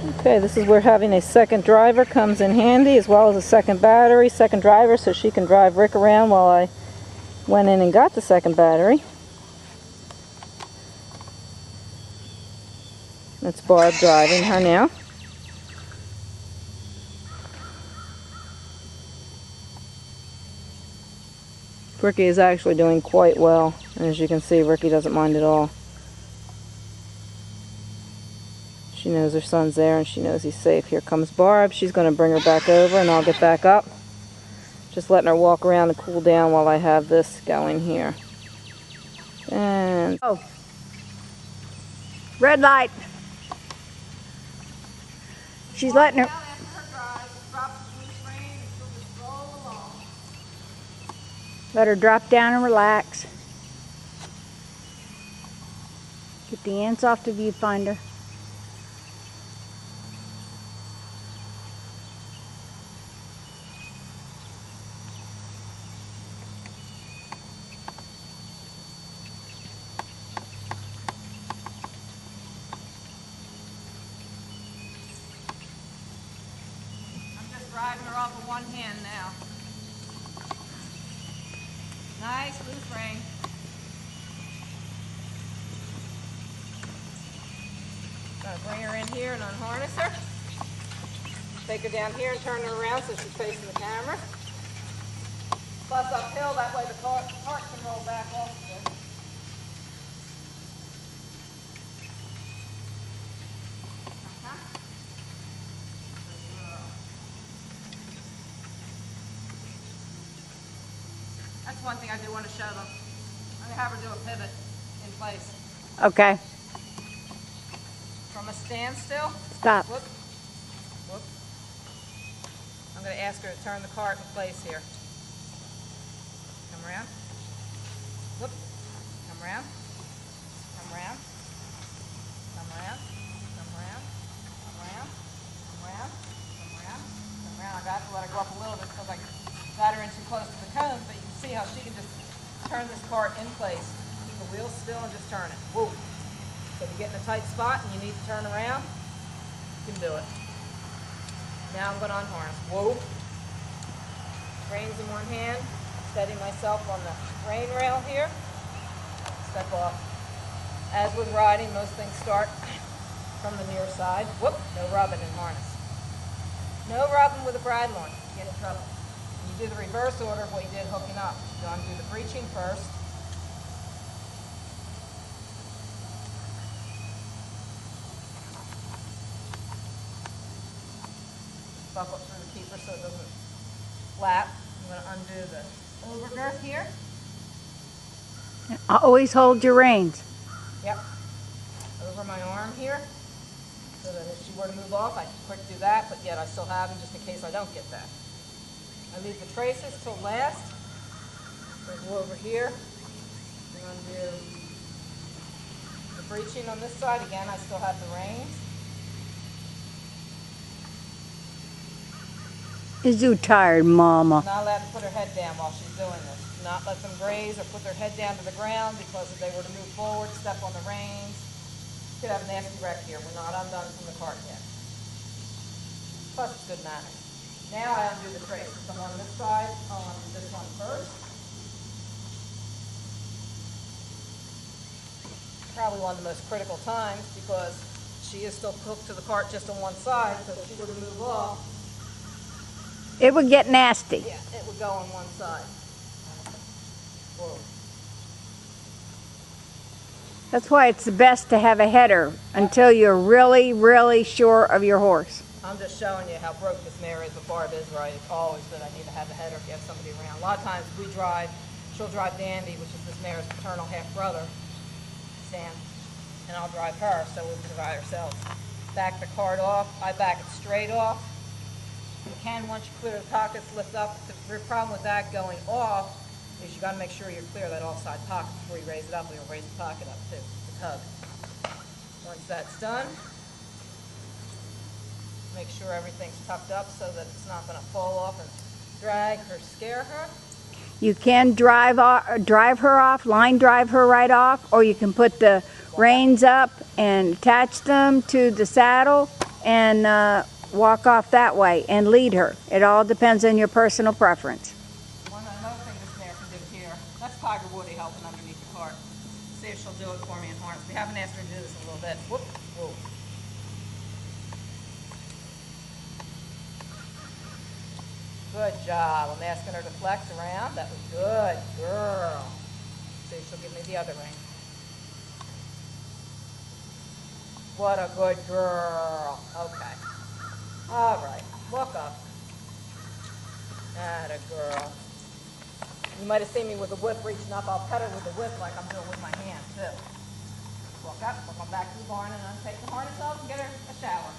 Okay, this is where having a second driver comes in handy, as well as a second battery, second driver, so she can drive Rick around while I went in and got the second battery. That's Barb driving her now. Brikki is actually doing quite well, and as you can see, Rikki doesn't mind at all. She knows her son's there and she knows he's safe. Here comes Barb. She's going to bring her back over and I'll get back up. Just letting her walk around and cool down while I have this going here. And oh, red light. She's letting her. Let her drop down and relax. Get the ants off the viewfinder. Driving her off with one hand now. Nice loose rein. Gonna bring her in here and unharness her. Take her down here and turn her around so she's facing the camera. Plus uphill, that way the cart can roll back off of it. That's one thing I do want to show them. I'm going to have her do a pivot in place. Okay. From a standstill. Stop. Whoop. Whoop. I'm going to ask her to turn the cart in place here. Come around. Whoop. Come around. Come around. Come around. Come around. Come around. Come around. Come around. Come around. I got to let her go up a little bit because I got her in too close to the cones, but you can see how she can just turn this cart in place. Keep the wheel still and just turn it. Whoa. So if you get in a tight spot and you need to turn around, you can do it. Now I'm going to unharness. Whoa. Reins in one hand. Steady myself on the rein rail here. Step off. As with riding, most things start from the near side. Whoop. No rubbing in harness. No rubbing with a bridle on. You get in trouble. You do the reverse order of what you did hooking up. You undo the breeching first. Buckle through the keeper so it doesn't flap. I'm going to undo the overgirth here. Always hold your reins. Yep. Over my arm here. So that if she were to move off, I can quick do that, but yet I still have them just in case I don't get that. I leave the traces till last. So go over here. Undo the breeching on this side. Again, I still have the reins. Is you tired, Mama? Not allowed to put her head down while she's doing this. Do not let them graze or put their head down to the ground because if they were to move forward, step on the reins, could have a nasty wreck here. We're not undone from the cart yet. Plus, it's good manners. Now I undo the traces. I'm on this side. I'll undo this one first. Probably one of the most critical times because she is still hooked to the cart just on one side, so if she were to move off, it would get nasty. Yeah, it would go on one side. Whoa. That's why it's the best to have a header until you're really, really sure of your horse. I'm just showing you how broke this mare is, but Barb is right. It's always good. I need to have a header if you have somebody around. A lot of times we drive, she'll drive Dandy, which is this mare's paternal half-brother, Sam, and I'll drive her, so we can drive ourselves. Back the cart off. I back it straight off. You can, once you clear the pockets, lift up. The problem with that going off is you got to make sure you're clear of that offside pocket before you raise it up, or you'll raise the pocket up too, the tug. Once that's done, make sure everything's tucked up so that it's not going to fall off and drag or scare her. You can drive her off, line drive her right off, or you can put the reins up and attach them to the saddle, and walk off that way and lead her. It all depends on your personal preference. Another thing this mare can do here, that's TigerWoody helping underneath the cart. See if she'll do it for me in harness. We haven't asked her to do this in a little bit. Whoop, whoa. Good job. I'm asking her to flex around. That was good, girl. See if she'll give me the other ring. What a good girl. Okay. All right. Walk up. Atta girl. You might have seen me with the whip reaching up. I'll pet her with the whip like I'm doing with my hand, too. Walk up. We'll come back to the barn and untake the harness off and get her a shower.